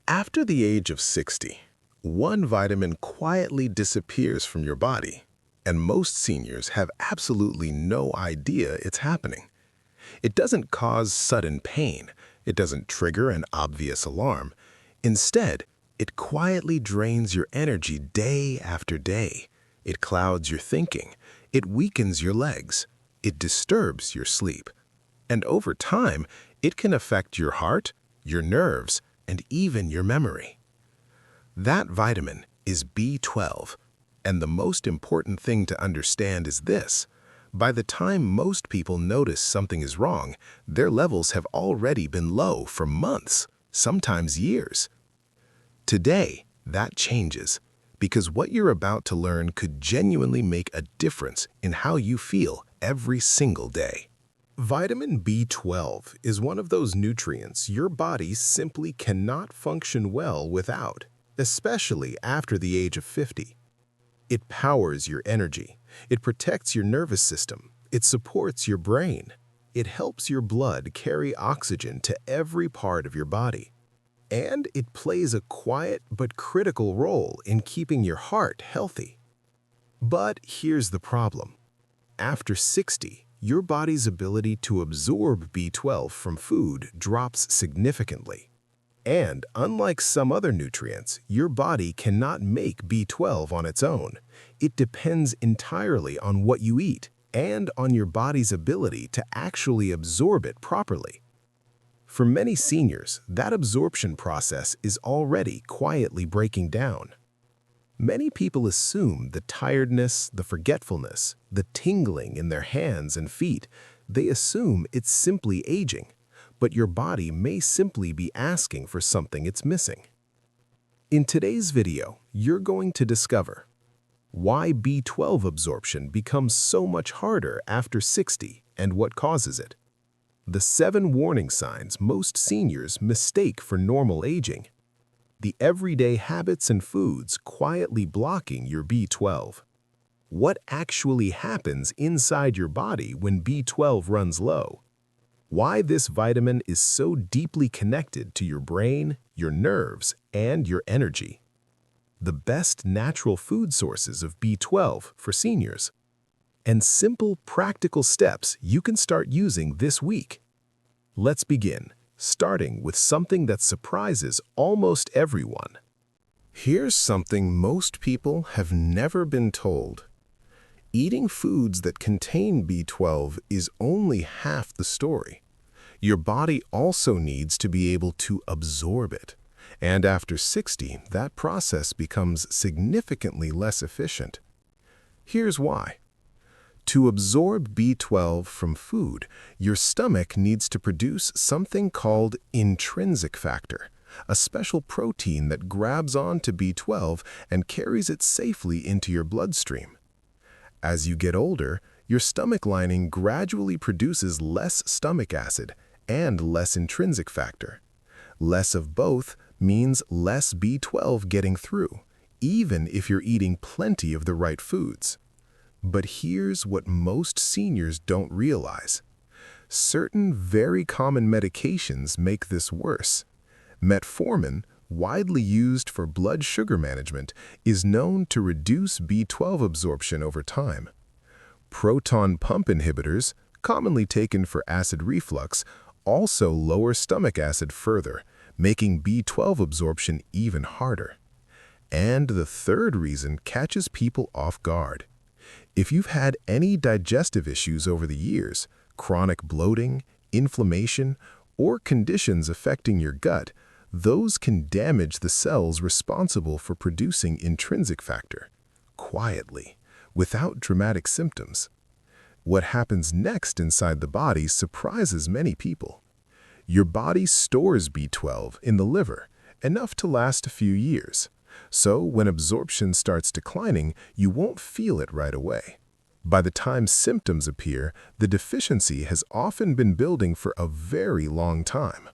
After the age of 60, one vitamin quietly disappears from your body, and most seniors have absolutely no idea it's happening. It doesn't cause sudden pain. It doesn't trigger an obvious alarm. Instead, it quietly drains your energy day after day. It clouds your thinking. It weakens your legs. It disturbs your sleep. And over time, it can affect your heart, your nerves, and even your memory. That vitamin is B12. And the most important thing to understand is this: by the time most people notice something is wrong, their levels have already been low for months, sometimes years. Today, that changes, because what you're about to learn could genuinely make a difference in how you feel every single day. Vitamin B12 is one of those nutrients your body simply cannot function well without, especially after the age of 50. It powers your energy. It protects your nervous system. It supports your brain. It helps your blood carry oxygen to every part of your body. And it plays a quiet but critical role in keeping your heart healthy. But here's the problem. After 60, your body's ability to absorb B12 from food drops significantly. And unlike some other nutrients, your body cannot make B12 on its own. It depends entirely on what you eat and on your body's ability to actually absorb it properly. For many seniors, that absorption process is already quietly breaking down. Many people assume the tiredness, the forgetfulness, the tingling in their hands and feet, they assume it's simply aging. But your body may simply be asking for something it's missing. In today's video, you're going to discover why B12 absorption becomes so much harder after 60 and what causes it, the 7 warning signs most seniors mistake for normal aging, the everyday habits and foods quietly blocking your B12, what actually happens inside your body when B12 runs low, why this vitamin is so deeply connected to your brain, your nerves, and your energy, the best natural food sources of B12 for seniors, and simple, practical steps you can start using this week. Let's begin, starting with something that surprises almost everyone. Here's something most people have never been told. Eating foods that contain B12 is only half the story. Your body also needs to be able to absorb it. And after 60, that process becomes significantly less efficient. Here's why. To absorb B12 from food, your stomach needs to produce something called intrinsic factor, a special protein that grabs onto B12 and carries it safely into your bloodstream. As you get older, your stomach lining gradually produces less stomach acid and less intrinsic factor. Less of both means less B12 getting through, even if you're eating plenty of the right foods. But here's what most seniors don't realize. Certain very common medications make this worse. Metformin, widely used for blood sugar management, is known to reduce B12 absorption over time. Proton pump inhibitors, commonly taken for acid reflux, also lower stomach acid further, making B12 absorption even harder. And the third reason catches people off guard. If you've had any digestive issues over the years, chronic bloating, inflammation, or conditions affecting your gut, those can damage the cells responsible for producing intrinsic factor, quietly, without dramatic symptoms. What happens next inside the body surprises many people. Your body stores B12 in the liver, enough to last a few years. So when absorption starts declining, you won't feel it right away. By the time symptoms appear, the deficiency has often been building for a very long time.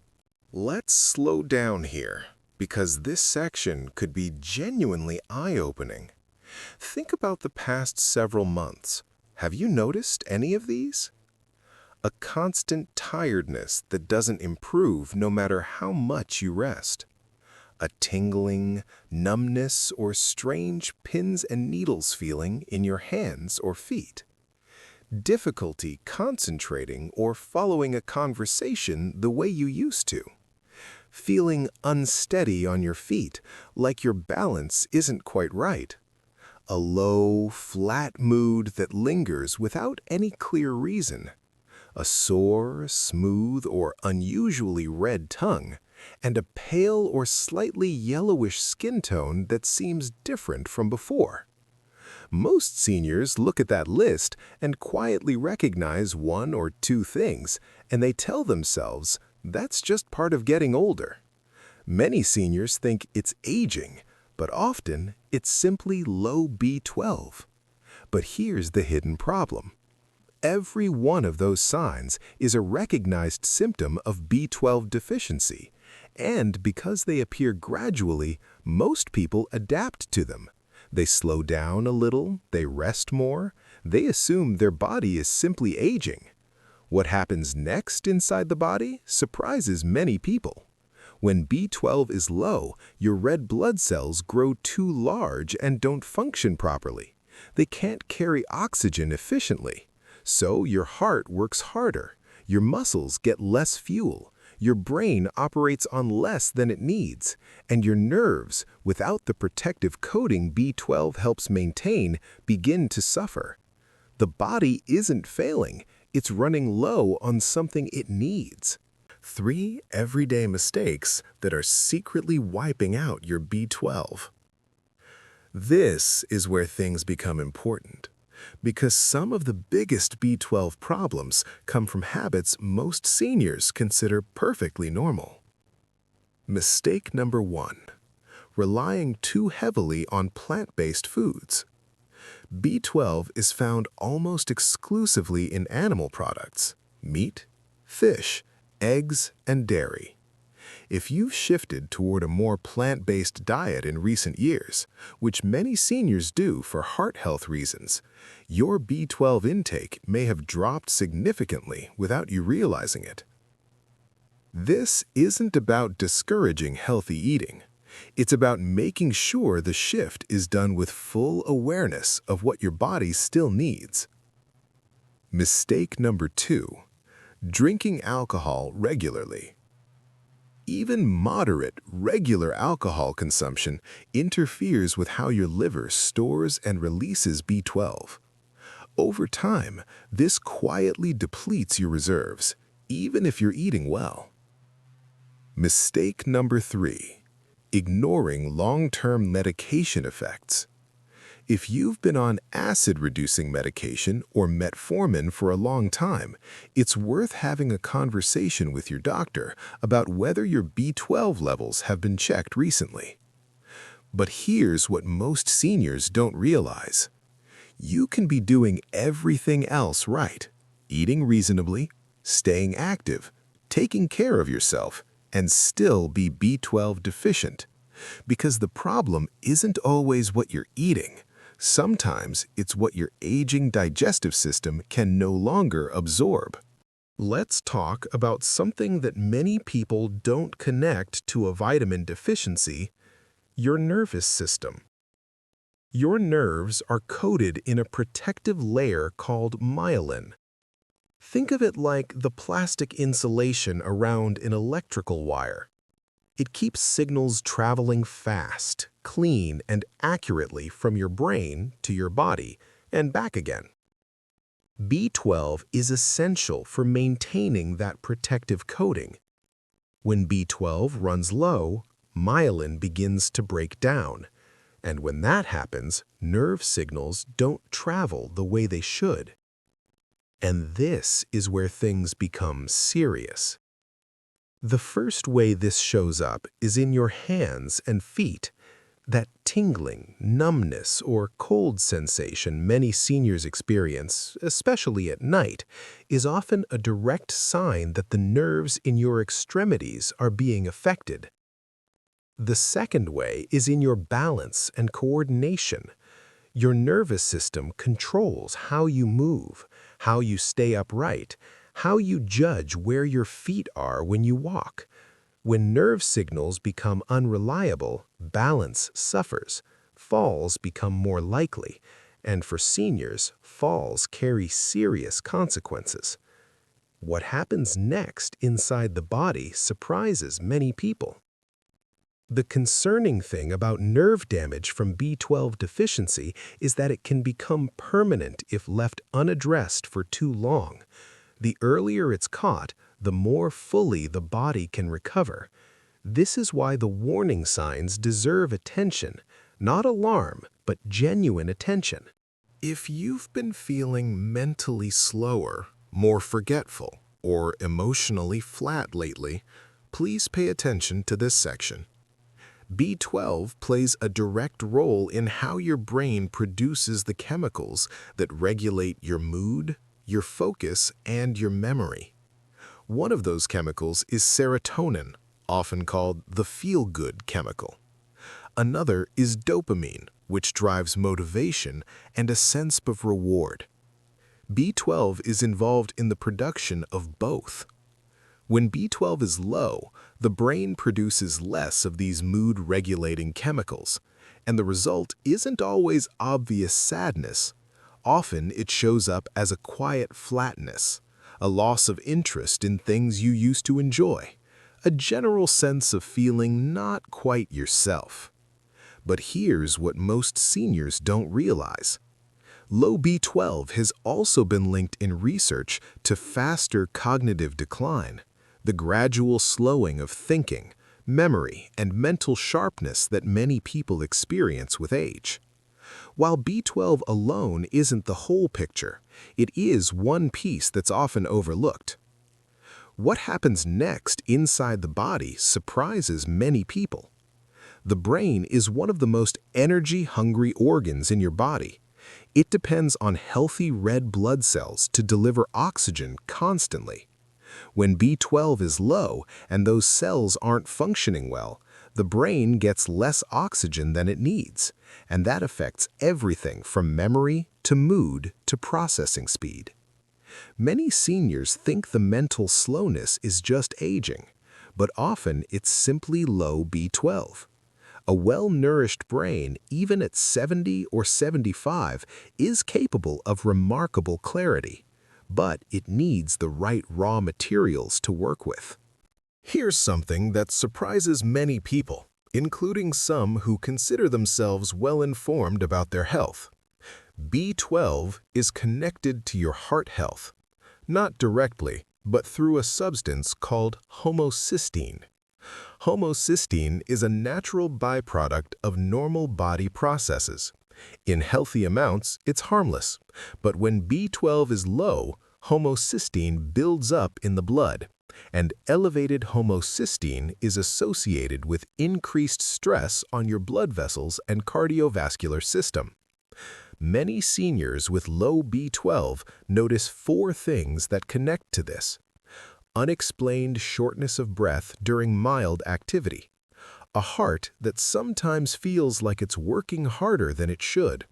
Let's slow down here, because this section could be genuinely eye-opening. Think about the past several months. Have you noticed any of these? A constant tiredness that doesn't improve no matter how much you rest. a tingling, numbness, or strange pins and needles feeling in your hands or feet. Difficulty concentrating or following a conversation the way you used to. Feeling unsteady on your feet, like your balance isn't quite right. A low, flat mood that lingers without any clear reason. A sore, smooth, or unusually red tongue, and a pale or slightly yellowish skin tone that seems different from before. Most seniors look at that list and quietly recognize one or two things, and they tell themselves, that's just part of getting older. Many seniors think it's aging, but often it's simply low B12. But here's the hidden problem. Every one of those signs is a recognized symptom of B12 deficiency, and because they appear gradually, most people adapt to them. They slow down a little, they rest more, they assume their body is simply aging. What happens next inside the body surprises many people. When B12 is low, your red blood cells grow too large and don't function properly. They can't carry oxygen efficiently. So your heart works harder, your muscles get less fuel, your brain operates on less than it needs, and your nerves, without the protective coating B12 helps maintain, begin to suffer. The body isn't failing, it's running low on something it needs. 3 everyday mistakes that are secretly wiping out your B12. This is where things become important, because some of the biggest B12 problems come from habits most seniors consider perfectly normal. Mistake number 1. Relying too heavily on plant-based foods. B12 is found almost exclusively in animal products, meat, fish, eggs, and dairy. If you've shifted toward a more plant-based diet in recent years, which many seniors do for heart health reasons, your B12 intake may have dropped significantly without you realizing it. This isn't about discouraging healthy eating. It's about making sure the shift is done with full awareness of what your body still needs. Mistake number 2. Drinking alcohol regularly. Even moderate, regular alcohol consumption interferes with how your liver stores and releases B12. Over time, this quietly depletes your reserves, even if you're eating well. Mistake number 3. Ignoring long-term medication effects. If you've been on acid-reducing medication or metformin for a long time, it's worth having a conversation with your doctor about whether your B12 levels have been checked recently. But here's what most seniors don't realize. You can be doing everything else right, eating reasonably, staying active, taking care of yourself, and still be B12 deficient. Because the problem isn't always what you're eating. Sometimes it's what your aging digestive system can no longer absorb. Let's talk about something that many people don't connect to a vitamin deficiency: your nervous system. Your nerves are coated in a protective layer called myelin. Think of it like the plastic insulation around an electrical wire. It keeps signals traveling fast, clean, and accurately from your brain to your body and back again. B12 is essential for maintaining that protective coating. When B12 runs low, myelin begins to break down, and when that happens, nerve signals don't travel the way they should. And this is where things become serious. The first way this shows up is in your hands and feet. That tingling, numbness, or cold sensation many seniors experience, especially at night, is often a direct sign that the nerves in your extremities are being affected. The second way is in your balance and coordination. Your nervous system controls how you move, how you stay upright, how you judge where your feet are when you walk. When nerve signals become unreliable, balance suffers, falls become more likely, and for seniors, falls carry serious consequences. What happens next inside the body surprises many people. The concerning thing about nerve damage from B12 deficiency is that it can become permanent if left unaddressed for too long. The earlier it's caught, the more fully the body can recover. This is why the warning signs deserve attention, not alarm, but genuine attention. If you've been feeling mentally slower, more forgetful, or emotionally flat lately, please pay attention to this section. B12 plays a direct role in how your brain produces the chemicals that regulate your mood, your focus, and your memory. One of those chemicals is serotonin, often called the feel-good chemical. Another is dopamine, which drives motivation and a sense of reward. B12 is involved in the production of both. When B12 is low, the brain produces less of these mood-regulating chemicals, and the result isn't always obvious sadness. Often it shows up as a quiet flatness, a loss of interest in things you used to enjoy, a general sense of feeling not quite yourself. But here's what most seniors don't realize. Low B12 has also been linked in research to faster cognitive decline, the gradual slowing of thinking, memory, and mental sharpness that many people experience with age. While B12 alone isn't the whole picture, it is one piece that's often overlooked. What happens next inside the body surprises many people. The brain is one of the most energy-hungry organs in your body. It depends on healthy red blood cells to deliver oxygen constantly. When B12 is low and those cells aren't functioning well, the brain gets less oxygen than it needs, and that affects everything from memory to mood to processing speed. Many seniors think the mental slowness is just aging, but often it's simply low B12. A well-nourished brain, even at 70 or 75, is capable of remarkable clarity, but it needs the right raw materials to work with. Here's something that surprises many people, including some who consider themselves well-informed about their health. B12 is connected to your heart health, not directly, but through a substance called homocysteine. Homocysteine is a natural byproduct of normal body processes. In healthy amounts, it's harmless, but when B12 is low, homocysteine builds up in the blood, and elevated homocysteine is associated with increased stress on your blood vessels and cardiovascular system. Many seniors with low B12 notice 4 things that connect to this. Unexplained shortness of breath during mild activity, a heart that sometimes feels like it's working harder than it should,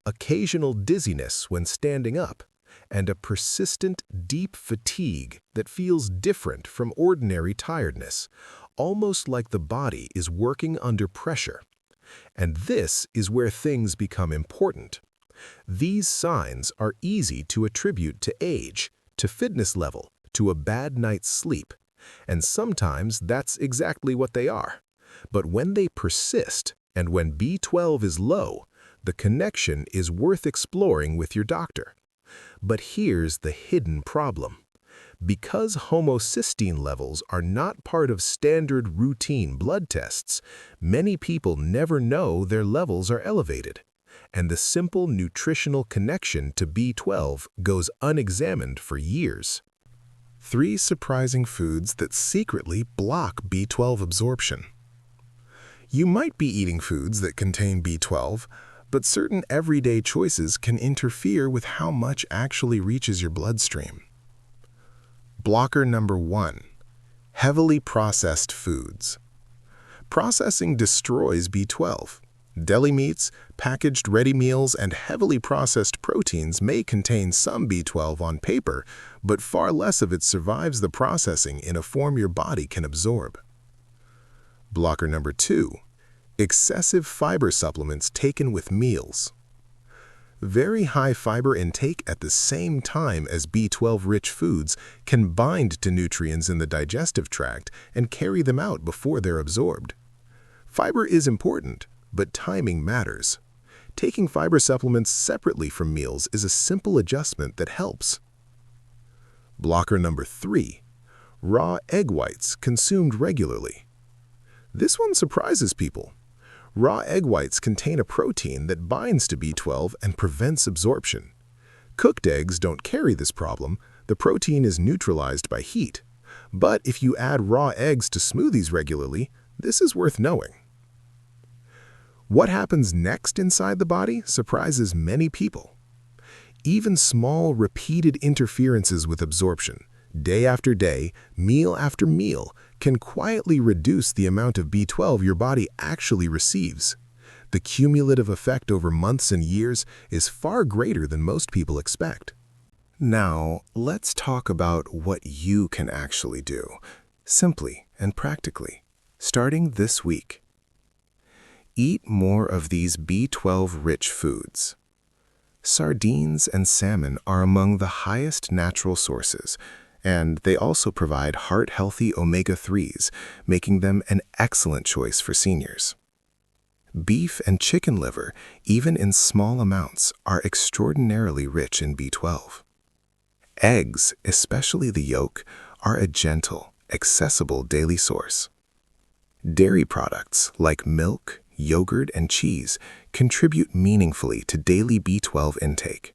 occasional dizziness when standing up, and a persistent, deep fatigue that feels different from ordinary tiredness, almost like the body is working under pressure. And this is where things become important. These signs are easy to attribute to age, to fitness level, to a bad night's sleep, and sometimes that's exactly what they are. But when they persist, and when B12 is low, the connection is worth exploring with your doctor. But here's the hidden problem. Because homocysteine levels are not part of standard routine blood tests, many people never know their levels are elevated, and the simple nutritional connection to B12 goes unexamined for years. 3 surprising foods that secretly block B12 absorption. You might be eating foods that contain B12, but certain everyday choices can interfere with how much actually reaches your bloodstream. Blocker number 1. Heavily processed foods. Processing destroys B12. Deli meats, packaged ready meals, and heavily processed proteins may contain some B12 on paper, but far less of it survives the processing in a form your body can absorb. Blocker number 2. Excessive fiber supplements taken with meals. Very high fiber intake at the same time as B12-rich foods can bind to nutrients in the digestive tract and carry them out before they're absorbed. Fiber is important, but timing matters. Taking fiber supplements separately from meals is a simple adjustment that helps. Blocker number 3. Raw egg whites consumed regularly. This one surprises people. Raw egg whites contain a protein that binds to B12 and prevents absorption. Cooked eggs don't carry this problem. The protein is neutralized by heat. But if you add raw eggs to smoothies regularly, this is worth knowing. What happens next inside the body surprises many people. Even small, repeated interferences with absorption, day after day, meal after meal, can quietly reduce the amount of B12 your body actually receives. The cumulative effect over months and years is far greater than most people expect. Now, let's talk about what you can actually do, simply and practically, starting this week. Eat more of these B12-rich foods. Sardines and salmon are among the highest natural sources, and they also provide heart-healthy omega-3s, making them an excellent choice for seniors. Beef and chicken liver, even in small amounts, are extraordinarily rich in B12. Eggs, especially the yolk, are a gentle, accessible daily source. Dairy products like milk, yogurt, and cheese contribute meaningfully to daily B12 intake.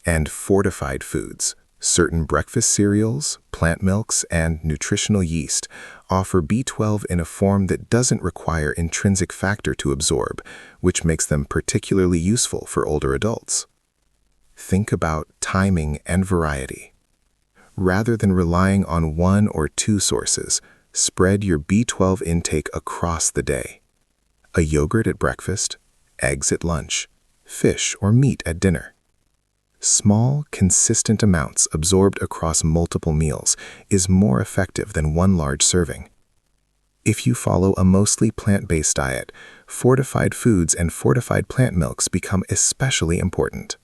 And fortified foods, certain breakfast cereals, plant milks, and nutritional yeast offer B12 in a form that doesn't require intrinsic factor to absorb, which makes them particularly useful for older adults. Think about timing and variety. Rather than relying on one or two sources, spread your B12 intake across the day. A yogurt at breakfast, eggs at lunch, fish or meat at dinner. Small, consistent amounts absorbed across multiple meals is more effective than one large serving. If you follow a mostly plant-based diet, fortified foods and fortified plant milks become especially important.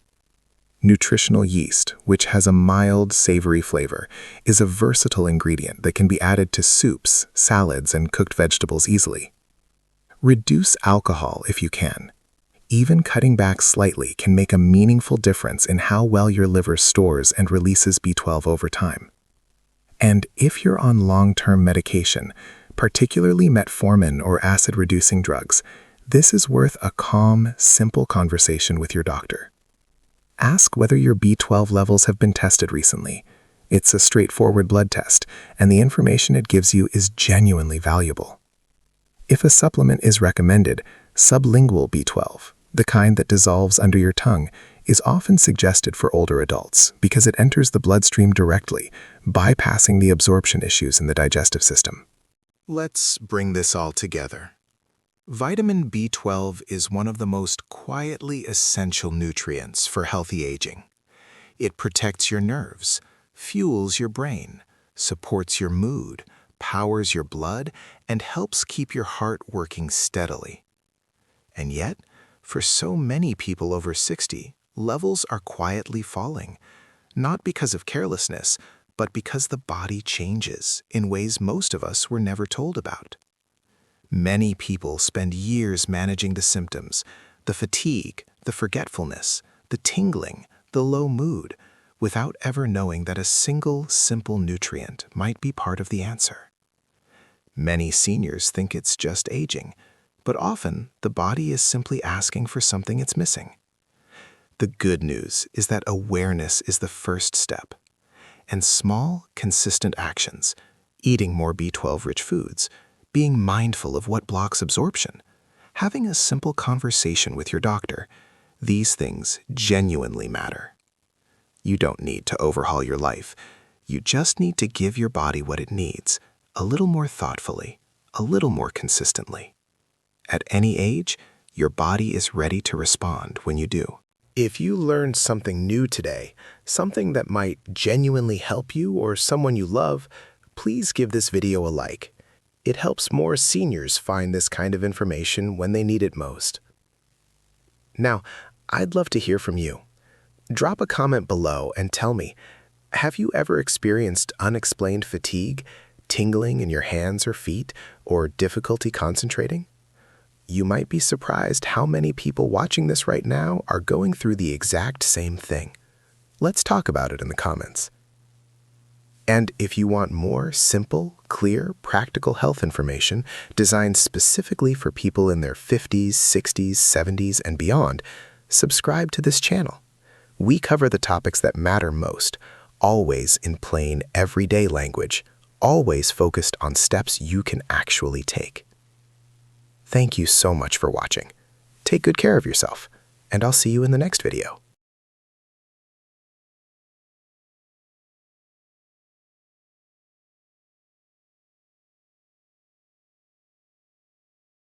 Nutritional yeast, which has a mild, savory flavor, is a versatile ingredient that can be added to soups, salads, and cooked vegetables easily. Reduce alcohol if you can. Even cutting back slightly can make a meaningful difference in how well your liver stores and releases B12 over time. And if you're on long-term medication, particularly metformin or acid-reducing drugs, this is worth a calm, simple conversation with your doctor. Ask whether your B12 levels have been tested recently. It's a straightforward blood test, and the information it gives you is genuinely valuable. If a supplement is recommended, sublingual B12, the kind that dissolves under your tongue, is often suggested for older adults because it enters the bloodstream directly, bypassing the absorption issues in the digestive system. Let's bring this all together. Vitamin B12 is one of the most quietly essential nutrients for healthy aging. It protects your nerves, fuels your brain, supports your mood, powers your blood, and helps keep your heart working steadily. And yet, for so many people over 60, levels are quietly falling, not because of carelessness, but because the body changes in ways most of us were never told about. Many people spend years managing the symptoms, the fatigue, the forgetfulness, the tingling, the low mood, without ever knowing that a single, simple nutrient might be part of the answer. Many seniors think it's just aging, but often the body is simply asking for something it's missing. The good news is that awareness is the first step, and small, consistent actions, eating more B12-rich foods, being mindful of what blocks absorption, having a simple conversation with your doctor, these things genuinely matter. You don't need to overhaul your life. You just need to give your body what it needs, a little more thoughtfully, a little more consistently. At any age, your body is ready to respond when you do. If you learned something new today, something that might genuinely help you or someone you love, please give this video a like. It helps more seniors find this kind of information when they need it most. Now, I'd love to hear from you. Drop a comment below and tell me, have you ever experienced unexplained fatigue, tingling in your hands or feet, or difficulty concentrating? You might be surprised how many people watching this right now are going through the exact same thing. Let's talk about it in the comments. And if you want more simple, clear, practical health information designed specifically for people in their 50s, 60s, 70s, and beyond, subscribe to this channel. We cover the topics that matter most, always in plain, everyday language, always focused on steps you can actually take. Thank you so much for watching. Take good care of yourself, and I'll see you in the next video.